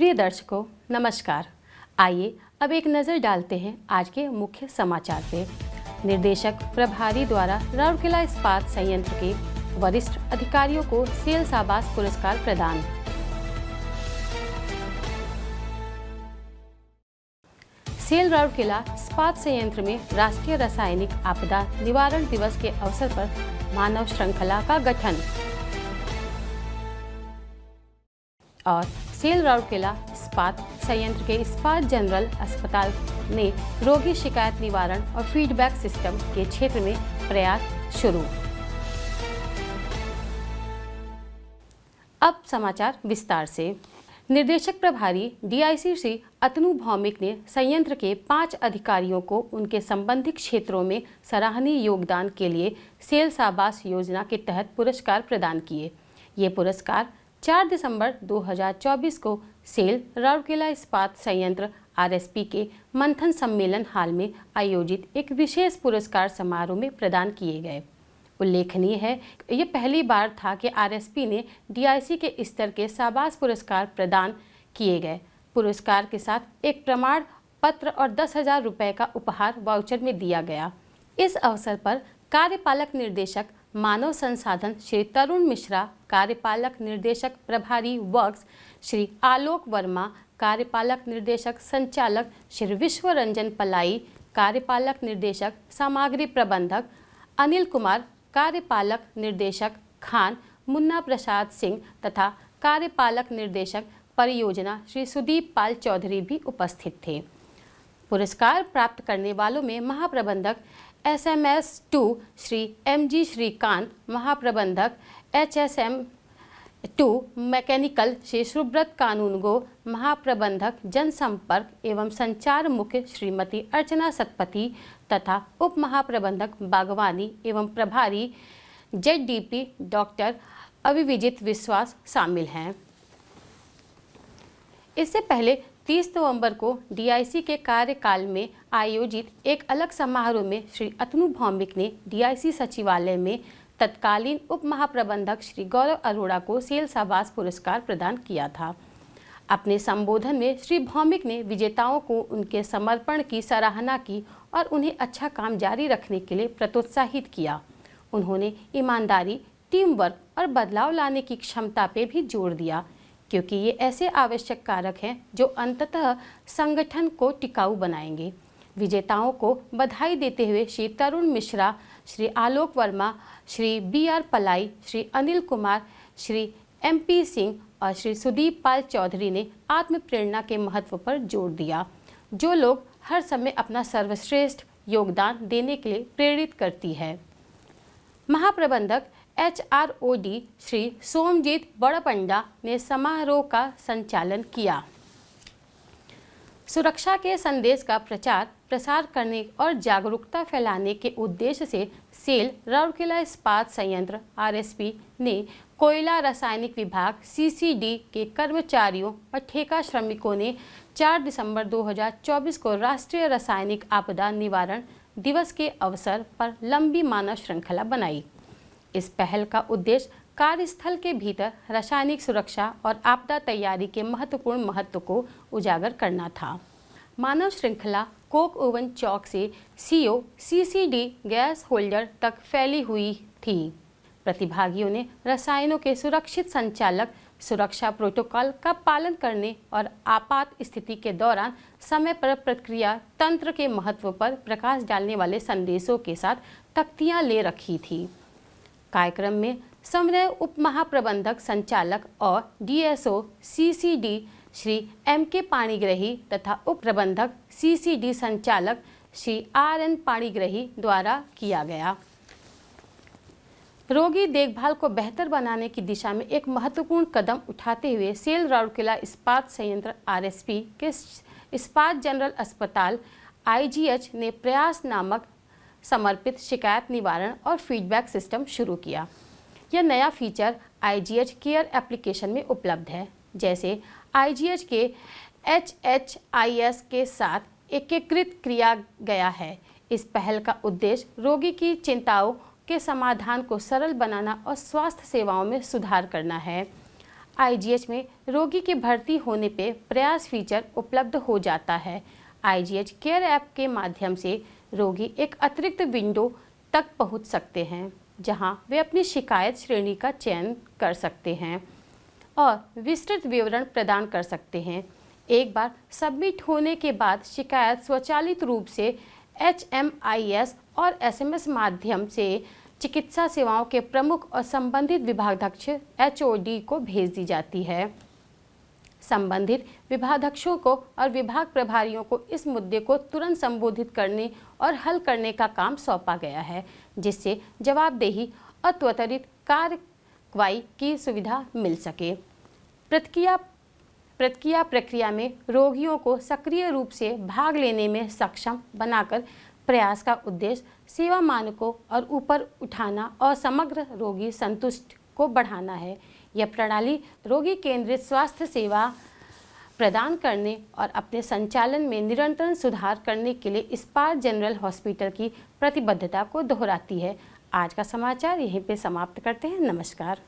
प्रिय दर्शकों नमस्कार। आइए अब एक नज़र डालते हैं आज के मुख्य समाचार पे। निर्देशक प्रभारी द्वारा राउरकेला इस्पात संयंत्र के वरिष्ठ अधिकारियों को सेल शाबाश पुरस्कार प्रदान। सेल राउरकेला इस्पात संयंत्र में राष्ट्रीय रासायनिक आपदा निवारण दिवस के अवसर पर मानव श्रृंखला का गठन। और सेल राउरकेला इस्पात संयंत्र के इस्पात जनरल अस्पताल ने रोगी शिकायत निवारण और फीडबैक सिस्टम के क्षेत्र में प्रयास शुरू। अब समाचार विस्तार से। निर्देशक प्रभारी डीआईसी श्री अतनु भौमिक ने संयंत्र के 5 अधिकारियों को उनके संबंधित क्षेत्रों में सराहनीय योगदान के लिए सेल शाबाश योजना के तहत पुरस्कार प्रदान किए। ये पुरस्कार 4 दिसंबर 2024 को सेल राउरकेला इस्पात संयंत्र आरएसपी के मंथन सम्मेलन हाल में आयोजित एक विशेष पुरस्कार समारोह में प्रदान किए गए। उल्लेखनीय है ये पहली बार था कि आरएसपी ने डीआईसी के स्तर के शाबाश पुरस्कार प्रदान किए गए। पुरस्कार के साथ एक प्रमाण पत्र और 10,000 रुपये का उपहार वाउचर में दिया गया। इस अवसर पर कार्यपालक निर्देशक मानव संसाधन श्री तरुण मिश्रा, कार्यपालक निर्देशक प्रभारी वर्क्स श्री आलोक वर्मा, कार्यपालक निर्देशक संचालक श्री विश्व रंजन पलाई, कार्यपालक निर्देशक सामग्री प्रबंधक अनिल कुमार, कार्यपालक निर्देशक खान मुन्ना प्रसाद सिंह तथा कार्यपालक निर्देशक परियोजना श्री सुदीप पाल चौधरी भी उपस्थित थे। पुरस्कार प्राप्त करने वालों में महाप्रबंधक SMS2 श्री MG श्रीकांत, महाप्रबंधक HSM2 मैकेनिकल श्री सुब्रत कानूनगो, महाप्रबंधक जनसंपर्क एवं संचार मुख्य श्रीमती अर्चना सतपथी तथा उप महाप्रबंधक बागवानी एवं प्रभारी ZDP डॉक्टर अभिविजित विश्वास शामिल हैं। इससे पहले 30 नवंबर को डीआईसी के कार्यकाल में आयोजित एक अलग समारोह में श्री अतनु भौमिक ने डीआईसी सचिवालय में तत्कालीन उप महाप्रबंधक श्री गौरव अरोड़ा को सेल शाबाश पुरस्कार प्रदान किया था। अपने संबोधन में श्री भौमिक ने विजेताओं को उनके समर्पण की सराहना की और उन्हें अच्छा काम जारी रखने के लिए प्रोत्साहित किया। उन्होंने ईमानदारी, टीम वर्क और बदलाव लाने की क्षमता पर भी जोर दिया, क्योंकि ये ऐसे आवश्यक कारक हैं जो अंततः संगठन को टिकाऊ बनाएंगे। विजेताओं को बधाई देते हुए श्री तरुण मिश्रा, श्री आलोक वर्मा, श्री BR पलाई, श्री अनिल कुमार, श्री MP सिंह और श्री सुदीप पाल चौधरी ने आत्म प्रेरणा के महत्व पर जोर दिया, जो लोग हर समय अपना सर्वश्रेष्ठ योगदान देने के लिए प्रेरित करती है। महाप्रबंधक HROD श्री सोमजीत बड़पंडा ने समारोह का संचालन किया। सुरक्षा के संदेश का प्रचार प्रसार करने और जागरूकता फैलाने के उद्देश्य से सेल राउरकेला इस्पात संयंत्र RSP ने कोयला रासायनिक विभाग CCD के कर्मचारियों और ठेका श्रमिकों ने 4 दिसंबर 2024 को राष्ट्रीय रासायनिक आपदा निवारण दिवस के अवसर पर लंबी मानव श्रृंखला बनाई। इस पहल का उद्देश्य कार्यस्थल के भीतर रासायनिक सुरक्षा और आपदा तैयारी के महत्वपूर्ण महत्व को उजागर करना था। मानव श्रृंखला कोक ओवन चौक से CO CCD गैस होल्डर तक फैली हुई थी। प्रतिभागियों ने रसायनों के सुरक्षित संचालक, सुरक्षा प्रोटोकॉल का पालन करने और आपात स्थिति के दौरान समय पर प्रक्रिया तंत्र के महत्व पर प्रकाश डालने वाले संदेशों के साथ तख्तियां ले रखी थी। कार्यक्रम में समन्वय उप महाप्रबंधक संचालक और DSO CCD Shri MK Panigrahi तथा उप प्रबंधक CCD संचालक श्री RN पाणिग्रही द्वारा किया गया। रोगी देखभाल को बेहतर बनाने की दिशा में एक महत्वपूर्ण कदम उठाते हुए सेल राउरकेला इस्पात संयंत्र RSP के इस्पात जनरल अस्पताल IGH ने प्रयास नामक समर्पित शिकायत निवारण और फीडबैक सिस्टम शुरू किया। यह नया फीचर IGH केयर एप्लीकेशन में उपलब्ध है, जैसे IGH के HHIS के साथ एकीकृत किया गया है। इस पहल का उद्देश्य रोगी की चिंताओं के समाधान को सरल बनाना और स्वास्थ्य सेवाओं में सुधार करना है। आईजीएच में रोगी के भर्ती होने पे प्रयास फीचर उपलब्ध हो जाता है। आईजीएच केयर ऐप के माध्यम से रोगी एक अतिरिक्त विंडो तक पहुंच सकते हैं, जहां वे अपनी शिकायत श्रेणी का चयन कर सकते हैं और विस्तृत विवरण प्रदान कर सकते हैं। एक बार सबमिट होने के बाद शिकायत स्वचालित रूप से HMIS और SMS माध्यम से चिकित्सा सेवाओं के प्रमुख और संबंधित विभागाध्यक्ष HOD को भेज दी जाती है। संबंधित विभागाध्यक्षों को और विभाग प्रभारियों को इस मुद्दे को तुरंत संबोधित करने और हल करने का काम सौंपा गया है, जिससे जवाबदेही और त्वरित कार्रवाई की सुविधा मिल सके। प्रतिक्रिया प्रक्रिया में रोगियों को सक्रिय रूप से भाग लेने में सक्षम बनाकर प्रयास का उद्देश्य सेवा मानकों और ऊपर उठाना और समग्र रोगी संतुष्टि को बढ़ाना है। यह प्रणाली रोगी केंद्रित स्वास्थ्य सेवा प्रदान करने और अपने संचालन में निरंतर सुधार करने के लिए इस्पात जनरल हॉस्पिटल की प्रतिबद्धता को दोहराती है। आज का समाचार यहीं पे समाप्त करते हैं। नमस्कार।